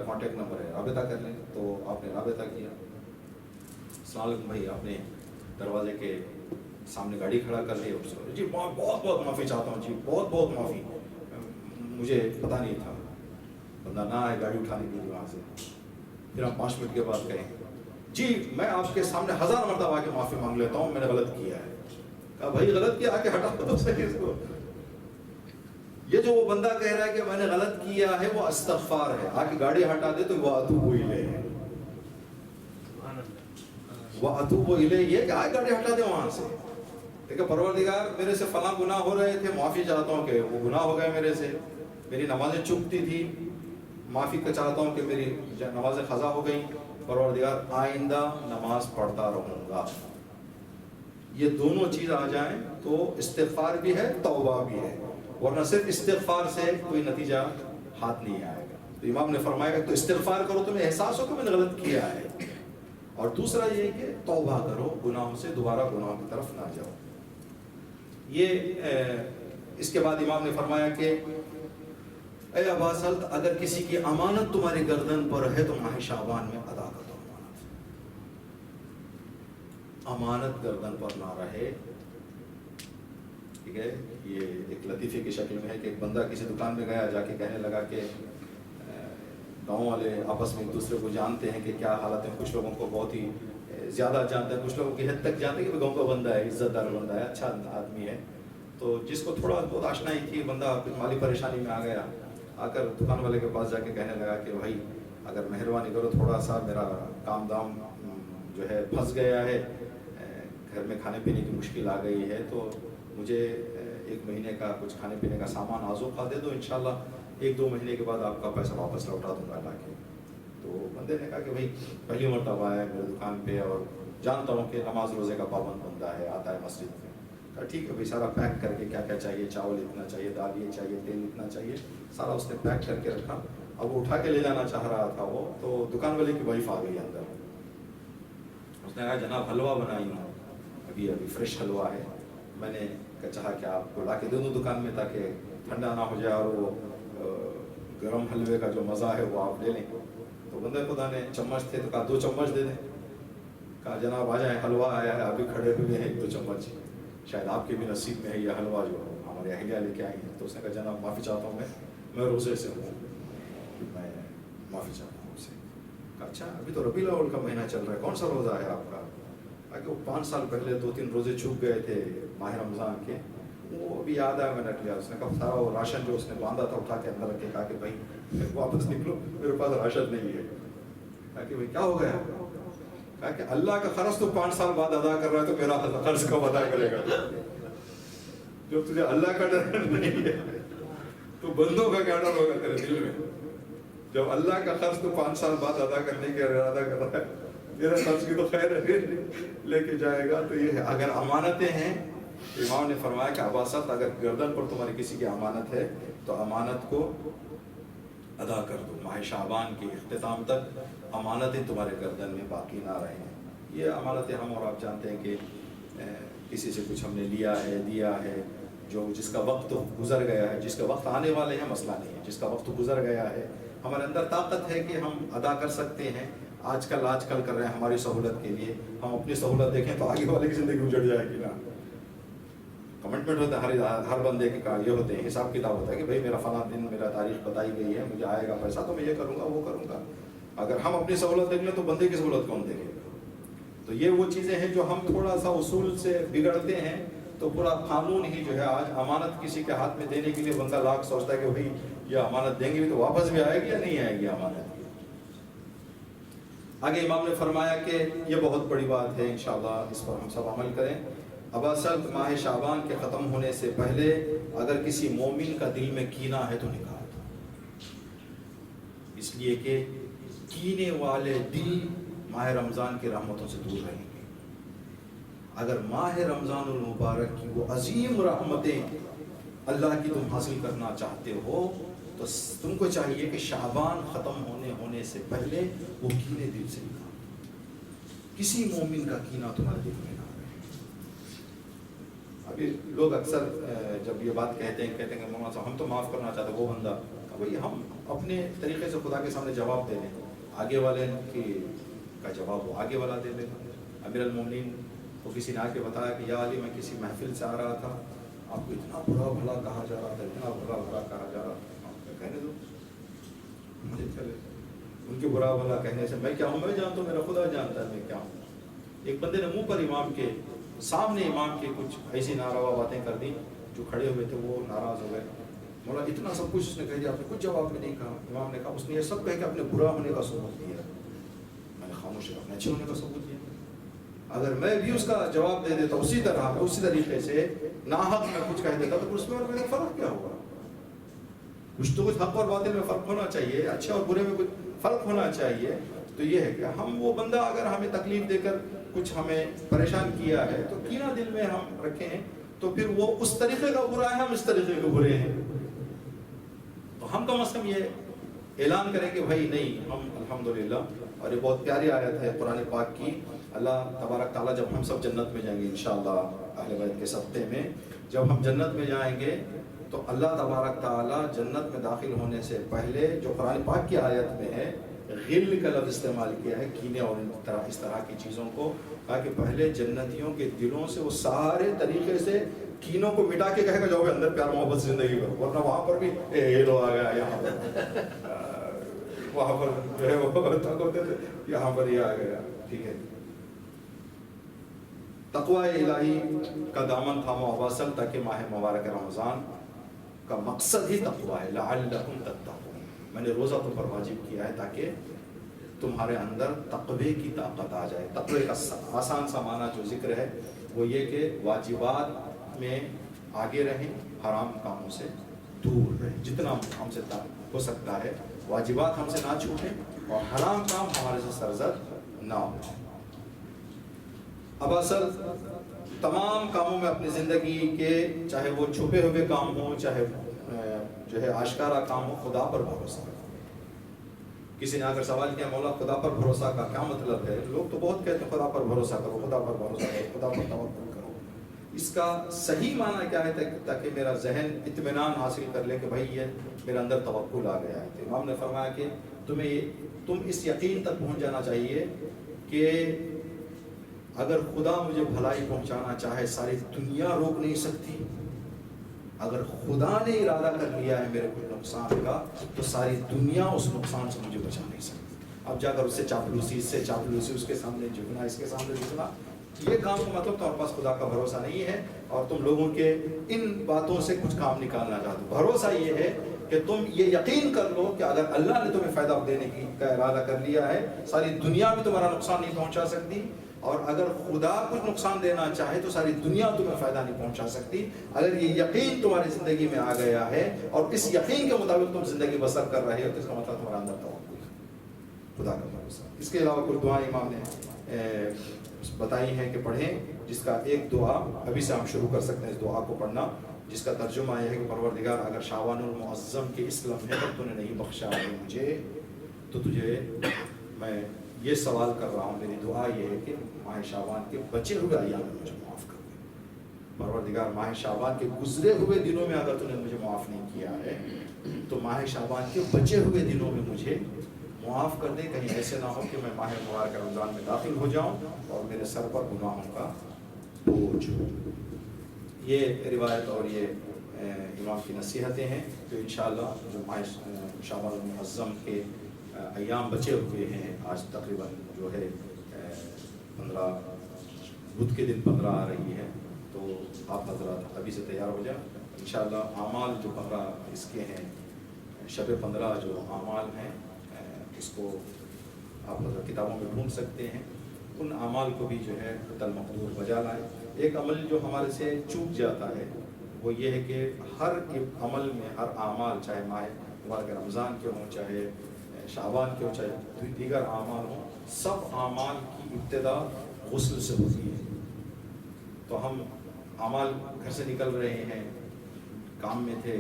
Contact number है, राबता कर लें। तो आपने राबता किया, अस्सलाम वालेकुम भाई, आपने दरवाजे के सामने गाड़ी खड़ा कर ली। जी बहुत बहुत माफ़ी चाहता हूँ जी, बहुत बहुत माफ़ी, मुझे पता नहीं था, बंदा ना आए गाड़ी उठाने के लिए वहाँ से। फिर हम 5 मिनट के बाद कहें जी मैं आपके सामने 1000 मरतबा आके माफ़ी मांग लेता हूँ, मैंने गलत किया है। कहा भाई गलत किया, आके हटा दो सही इसको। ये जो वो बंदा कह रहा है कि मैंने गलत किया है, वो इस्तग़फ़ार है, आके गाड़ी हटा दे तो वो अतूबु इलैह है, वो अतूबु इलैह ये कि आके गाड़ी हटा दे वहां से। देखिए परवरदिगार मेरे से फला गुनाह हो रहे थे, माफ़ी चाहता हूँ कि वो गुनाह हो गए मेरे से, मेरी नमाजें चूकती थी, माफ़ी का चाहता हूँ कि मेरी नमाजें ख़ज़ा हो गई, परवरदिगार आइंदा नमाज पढ़ता रहूँगा। ये दोनों चीज़ आ जाएं तो इस्तिग़फ़ार भी है, तौबा भी है, वरना सिर्फ इस्तिग़फ़ार से कोई नतीजा हाथ नहीं आएगा। तो इमाम ने फरमाया तो इस्तिग़फ़ार करो, तुम्हें एहसास हो कि मैंने गलत किया है, और दूसरा ये कि तौबा करो, गुनाहों से दोबारा गुनाहों की तरफ ना जाओ। ये इसके बाद इमाम ने फरमाया कि ऐ अबा सल्त, अगर किसी की अमानत तुम्हारी गर्दन पर है तो माह शाबान में अदा कर दो। अमानत गर्दन पर ना रहे, ठीक है। ये एक लतीफ़े की शक्ल में है कि एक बंदा किसी दुकान में गया, जाके कहने लगा कि गाँव वाले आपस में एक दूसरे को जानते हैं कि क्या हालत है, कुछ लोगों को बहुत ही ज़्यादा जानते हैं, कुछ लोगों की हद तक जानते हैं कि गाँव का बंदा है, इज़्ज़तदार बंदा है, अच्छा आदमी है। तो जिसको थोड़ा बहुत आशनाई थी, बंदा माली परेशानी में आ गया, आकर दुकान वाले के पास जाके कहने लगा कि भाई अगर मेहरबानी करो, थोड़ा सा मेरा काम दाम जो है फंस गया है, घर में खाने पीने की मुश्किल आ गई है, तो मुझे 1 महीने का कुछ खाने पीने का सामान आज़ोखा दे दो, इंशाल्लाह 1-2 महीने के बाद आपका पैसा वापस लौटा दूंगा लाके। तो बंदे ने कहा कि भाई पहली मरतबा आया मेरी दुकान पे और जानता हूँ कि नमाज रोज़े का पाबंद बंदा है, आता है मस्जिद में। कहा ठीक है भाई, सारा पैक करके क्या क्या चाहिए, चावल इतना चाहिए, दाल ये चाहिए, तेल इतना चाहिए, सारा उसने पैक करके रखा। अब वो उठा के ले जाना चाह रहा था वो, तो दुकान वाले की वाइफ आ गई अंदर। उसने कहा जनाब हलवा बनाई हूँ, अभी अभी फ्रेश हलवा है, मैंने चाहा कि आपको ला के दे दूँ दुकान में ताकि ठंडा ना हो जाए और वो गरम हलवे का जो मज़ा है वो आप ले लें। तो बंदे खुदा ने चम्मच थे तो कहा 2 चम्मच दे दें। कहा जनाब आ जाए, हलवा आया है, अभी खड़े हुए हैं, 1-2 चम्मच, शायद आपके भी नसीब में है ये हलवा जो हमारे अहलिया लेके आई हैं। तो उसने कहा जनाब माफ़ी चाहता हूँ, मैं रोज़े से हूँ, मैं माफ़ी चाहता हूँ उससे। कहा अच्छा अभी तो रबीउल अव्वल का महीना चल रहा है, कौन सा रोज़ा है आपका? कि वो 5 साल पहले 2-3 रोज़े चूक गए थे माह रमज़ान के, वो अभी याद आया, मैंने रख लिया। उसने कहा सारा वो राशन जो उसने बांधा था उठा के अंदर रख के कहा कि भाई वापस निकलो, मेरे पास राशन नहीं है। कहा कि भाई क्या हो गया? कहा कि अल्लाह का क़र्ज़ तो 5 साल बाद अदा कर रहा है, तो मेरा क़र्ज़ कब अदा करेगा? जब तुझे अल्लाह का डर नहीं है तो बंदों का क्या डर होगा तेरे दिल में? जब अल्लाह का क़र्ज़ तो 5 साल बाद अदा करने का इरादा कर रहा है, मेरा क़र्ज़ की तो खैर लेके जाएगा। तो ये है, अगर अमानतें हैं, इमाम ने फरमाया कि अबासत अगर गर्दन पर तुम्हारी किसी की अमानत है तो अमानत को अदा कर दो, माह शाबान के इख्तिताम तक अमानतें तुम्हारे गर्दन में बाकी ना रहें। ये अमानतें हम और आप जानते हैं कि किसी से कुछ हमने लिया है, दिया है, जो जिसका वक्त तो गुजर गया है, जिसका वक्त आने वाले हैं मसला नहीं है, जिसका वक्त तो गुजर गया है, हमारे अंदर ताकत है कि हम अदा कर सकते हैं। आजकल कर रहे हैं हमारी सहूलत के लिए, हम अपनी सहूलत देखें तो आगे वाले की ज़िंदगी उजड़ जाएगी ना। कमिटमेंट होता है हर बंदे के का, ये होते हैं हिसाब किताब होता है कि भाई मेरा फला दिन मेरा तारीख बताई गई है, मुझे आएगा पैसा तो मैं ये करूँगा वो करूँगा। अगर हम अपनी सहूलत देख लें तो बंदे की सहूलत कौन देखेगा? तो ये वो चीज़ें हैं जो हम थोड़ा सा उसूल से बिगड़ते हैं, तो पूरा कानून ही जो है, आज अमानत किसी के हाथ में देने के लिए बंदा लाख सोचता है कि भाई ये अमानत देंगे भी तो वापस भी आएगी या नहीं आएगी अमानत। आगे इमाम ने फरमाया कि ये बहुत बड़ी बात है, इंशाअल्लाह इस पर हम सब अमल करें। अबासत माह शाबान के ख़त्म होने से पहले अगर किसी मोमिन का दिल में कीना है तो निकाल दो, इसलिए कि कीने वाले दिल माह रमज़ान की रहमतों से दूर रहेंगे। अगर माह रमज़ानुल मुबारक की वो अजीम रहमतें अल्लाह की तुम हासिल करना चाहते हो तो तुमको चाहिए कि शाबान ख़त्म होने से पहले वो कीने दिल से निकाल। किसी मोमिन का कीना तुम्हारे दिल में ना रहे। अभी लोग अक्सर जब ये बात कहते हैं कि मोहम्मद साहब हम तो माफ़ करना चाहते, वो बंदा वही हम अपने तरीके से खुदा के सामने जवाब दे दें, आगे वाले का जवाब वो आगे वाला दे देगा। अमीर अल-मोमिनीन को किसी ने आके बताया कि या अली, मैं किसी महफिल से आ रहा था, आपको इतना बुरा भला कहा जा रहा था, इतना बुरा भला कहा जा रहा था, कहने दो मुझे चले। उनके बुरा भला कहने से मैं क्या हूँ, मैं जानता हूँ, मेरा खुदा जानता है मैं क्या हूँ। एक बंदे ने मुंह पर इमाम के सामने इमाम के कुछ ऐसी नारावा बातें कर दी, जो खड़े हुए थे वो नाराज हो गए। मौला इतना सब कुछ उसने कह दिया, आपने कुछ जवाब में नहीं कहा। इमाम ने कहा उसने ये सब कह के अपने बुरा होने का सबूत दिया, मैंने खामोश अपने अच्छे होने का सबूत दिया। अगर मैं भी उसका जवाब दे देता उसी तरह उसी तरीके से नाहक में कुछ कह देता, तो उसमें और मेरा फर्क क्या होगा? कुछ तो कुछ हक और बातिल में फर्क होना चाहिए, अच्छे और बुरे में कुछ फर्क होना चाहिए। तो ये है कि हम वो बंदा अगर हमें तकलीफ देकर कुछ हमें परेशान किया है तो कीना दिल में हम रखे हैं, तो फिर वो उस तरीके का बुरा है, हम इस तरीके के बुरे हैं। तो हम कम से कम ये ऐलान करें कि भाई नहीं, हम अल्हम्दुलिल्लाह। और ये बहुत प्यारी आयत है कुरान पाक की, अल्लाह तबारक ताला जब हम सब जन्नत में जाएंगे इंशाअल्लाह अहले बैत के सत्ते में, जब हम जन्नत में जाएंगे तो अल्लाह तबारक ताला जन्नत में दाखिल होने से पहले जो कुरान पाक की आयत में है गिल का लफ्ज़ इस्तेमाल किया है, कीने और इस तरह की चीज़ों को, कहा कि पहले जन्नतियों के दिलों से वो सारे तरीके से कीनों को मिटा के कहेगा जाओ अंदर प्यार मोहब्बत से जिंदगी करो, वरना वहाँ पर भी ये लो आ गया, यहाँ पर वहाँ पर जो है वो यहाँ पर ये आ गया। ठीक है, तक़वा इलाही का दामन थामो अवासल, ताकि माह मुबारक रमज़ान का मकसद ही तक़वा है, लअल्लकुम तत्तक़ून। मैंने रोज़ा तुम पर वाजिब किया है ताकि तुम्हारे अंदर तक़वे की ताकत आ जाए। तक़वे का आसान सा माना जो जिक्र है वो ये कि वाजिबात में आगे रहें, हराम कामों से दूर रहें, जितना हमसे हो सकता है वाजिबात हमसे ना छूटें और हराम काम हमारे से सरजद ना हो। अब असल तमाम कामों में अपनी ज़िंदगी के, चाहे वो छुपे हुए काम हो, चाहे जो है आश्कारा काम हो, खुदा पर भरोसा करो। किसी ने अगर सवाल किया मौला खुदा पर भरोसा का क्या मतलब है, लोग तो बहुत कहते हैं खुदा पर भरोसा करो, खुदा पर भरोसा करो, खुदा पर तवक्कुल करो। इसका सही माना क्या है, ताकि मेरा जहन इत्मीनान हासिल कर ले कि भाई ये मेरे अंदर तवक्कुल आ गया है। तो इमाम ने फरमाया कि तुम इस यकीन तक पहुँच जाना चाहिए कि अगर खुदा मुझे भलाई पहुँचाना चाहे सारी दुनिया रोक नहीं सकती। अगर खुदा ने इरादा कर लिया है मेरे को नुकसान का, तो सारी दुनिया उस नुकसान से मुझे बचा नहीं सकती। अब जाकर उससे चापलूसी, इससे चापलूसी, उसके सामने झुकना, इसके सामने झुकना, ये काम का मतलब तुम्हारे पास खुदा का भरोसा नहीं है और तुम लोगों के इन बातों से कुछ काम निकालना चाहते हो। भरोसा ये है कि तुम ये यकीन कर लो कि अगर अल्लाह ने तुम्हें फ़ायदा देने का इरादा कर लिया है, सारी दुनिया भी तुम्हारा नुकसान नहीं पहुँचा सकती, और अगर खुदा कुछ नुकसान देना चाहे तो सारी दुनिया तुम्हें फ़ायदा नहीं पहुंचा सकती। अगर ये यकीन तुम्हारी ज़िंदगी में आ गया है और इस यकीन के मुताबिक तुम ज़िंदगी बसर कर रहे हो, तो इसका मतलब तुम्हारा अंदर तवक्कुल है, खुदा का भरोसा। इसके अलावा कुछ दुआ इमाम ने बताई हैं कि पढ़ें, जिसका एक दुआ अभी से हम शुरू कर सकते हैं इस दुआ को पढ़ना, जिसका तर्जुमा यह है कि परवरदिगार अगर शाबानुल मुअज़्ज़म के इस लम्हे तक तूने नहीं बख्शा है मुझे, तो तुझे मैं ये सवाल कर रहा हूँ, मेरी दुआ ये है कि माह शाबान के बचे हुए अय्याम में मुझे माफ़ कर दे। परवरदिगार माह शाबान के गुजरे हुए दिनों में अगर तूने मुझे माफ़ नहीं किया है, तो माह शाबान के बचे हुए दिनों में मुझे माफ़ कर दे। कहीं ऐसे ना हो कि मैं माह मुबारक रमज़ान में दाखिल हो जाऊँ और मेरे सर पर गुनाहों का बोझ हो। ये रिवायत और ये इमाम की नसीहतें हैं जो इंशाअल्लाह जो माह शाबान मुअज़्ज़म के अय्याम बचे हुए हैं, आज तकरीबन जो है 15 बुध के दिन 15 आ रही है, तो आप हज़रात अभी से तैयार हो जाए इंशाअल्लाह। आमाल जो 15 इसके हैं, शब 15 जो आमाल हैं उसको आप हज़रात किताबों में ढूंढ सकते हैं। उन आमाल को भी जो है तल मक़दूर बजा लाएँ। एक अमल जो हमारे से चूक जाता है वो ये है कि हर अमल में, हर आमाल, चाहे माह मुबारक रमज़ान के हों, चाहे शाबान के हो, चाहे दीगर आमाल हो, सब आमाल की इब्तिदा गुस्ल से होती है। तो हम आमाल घर से निकल रहे हैं, काम में थे,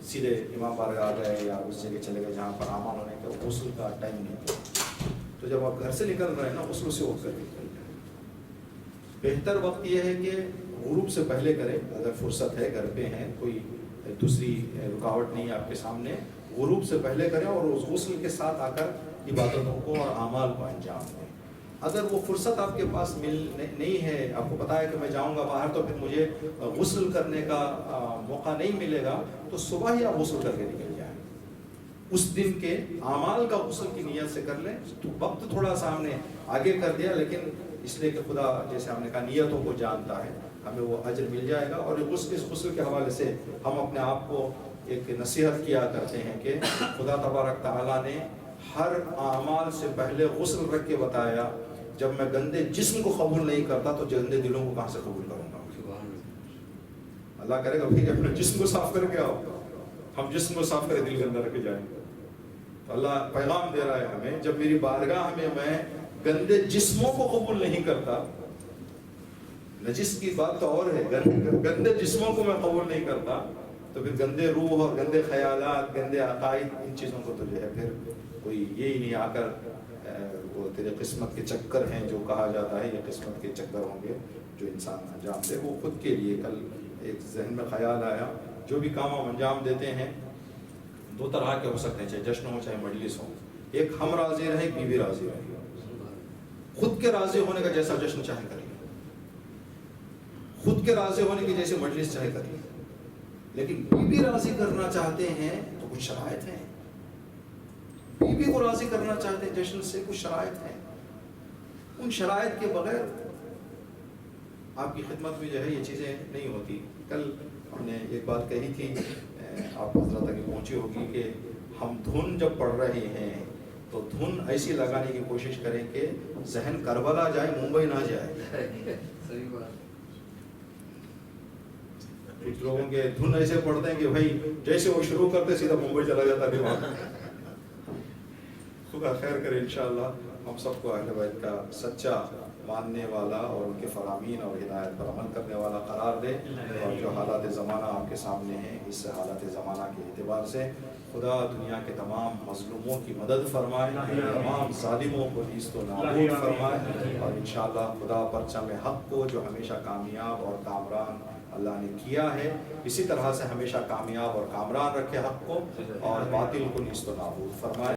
सीधे इमाम बारगाह आ गए या उस जगह चले गए जहाँ पर आमाल होने का गुस्ल का टाइम नहीं था। तो जब आप घर से निकल रहे हैं ना, गुस्ल से होकर निकल जाए। बेहतर वक्त यह है कि गुरूब से पहले करें, अगर फुर्सत है, घर पे हैं, कोई दूसरी रुकावट नहीं है आपके सामने, غروب سے پہلے کریں اور اس غسل کے ساتھ آ کر عبادتوں کو اور اعمال کو انجام دیں۔ اگر وہ فرصت آپ کے پاس نہیں ہے، آپ کو پتا ہے کہ میں جاؤں گا باہر تو پھر مجھے غسل کرنے کا موقع نہیں ملے گا، تو صبح ہی آپ غسل کر کے نکل جائیں، اس دن کے اعمال کا غسل کی نیت سے کر لیں۔ تو وقت تھوڑا سا ہم نے آگے کر دیا، لیکن اس لیے کہ خدا جیسے ہم نے کہا نیتوں کو جانتا ہے، ہمیں وہ اجر مل جائے گا۔ اور اس غسل کے حوالے سے ہم اپنے آپ کو ایک نصیحت کیا کرتے ہیں کہ خدا تبارک تعالیٰ نے ہر اعمال سے پہلے غسل رکھ کے بتایا، جب میں گندے جسم کو قبول نہیں کرتا تو گندے دلوں کو کہاں سے قبول کروں گا؟ اللہ کرے گا پھر اپنے جسم کو صاف کر کے آؤ، ہم جسم کو صاف کرے دل گندہ رکھ کے جائیں۔ تو اللہ پیغام دے رہا ہے ہمیں، جب میری بارگاہ میں گندے جسموں کو قبول نہیں کرتا، نجس کی بات تو اور ہے، گندے جسموں کو میں قبول نہیں کرتا تو پھر گندے روح اور گندے خیالات، گندے عقائد، ان چیزوں کو تو جو ہے پھر کوئی یہی نہیں آ کر وہ تیرے قسمت کے چکر ہیں جو کہا جاتا ہے، یہ قسمت کے چکر ہوں گے جو انسان انجام دے وہ خود کے لیے۔ کل ایک ذہن میں خیال آیا، جو بھی کام ہم انجام دیتے ہیں دو طرح کے ہو سکتے ہیں، چاہے جشن ہو چاہے مجلس ہو۔ ایک ہم راضی رہیں، ایک بیوی راضی رہے۔ خود کے راضی ہونے کا جیسا جشن چاہے کریے، خود کے راضی ہونے کی جیسے مجلس چاہے کریے، لیکن بیوی راضی کرنا چاہتے ہیں تو کچھ شرائط ہیں، بیوی کو راضی کرنا چاہتے ہیں جشن سے، کچھ شرائط ہیں۔ ان شرائط کے بغیر آپ کی خدمت میں جو ہے یہ چیزیں نہیں ہوتی۔ کل ہم نے ایک بات کہی تھی، آپ حضرات تک پہنچی ہوگی، کہ ہم دھن جب پڑھ رہے ہیں تو دھن ایسی لگانے کی کوشش کریں کہ ذہن کربلا جائے، ممبئی نہ جائے۔ صحیح بات۔ کچھ لوگوں کے دھن ایسے پڑھتے ہیں کہ بھائی جیسے وہ شروع کرتے سیدھا ممبئی چلا جاتا ہے وہاں۔ خدا خیر کرے انشاءاللہ، ہم سب کو اہل بیت کا سچا ماننے والا اور ان کے فرامین اور ہدایت پر عمل کرنے والا قرار دے۔ اور جو حالات زمانہ آپ کے سامنے ہیں، اس حالات زمانہ کے اعتبار سے خدا دنیا کے تمام مظلوموں کی مدد فرمائے، تمام ظالموں کو نیست و نابود فرمائے، اور انشاءاللہ خدا پرچم حق کو جو ہمیشہ کامیاب اور کامران اللہ نے کیا ہے، اسی طرح سے ہمیشہ کامیاب اور کامران رکھے حق کو، اور باطل کو نیست و نابود فرمائے۔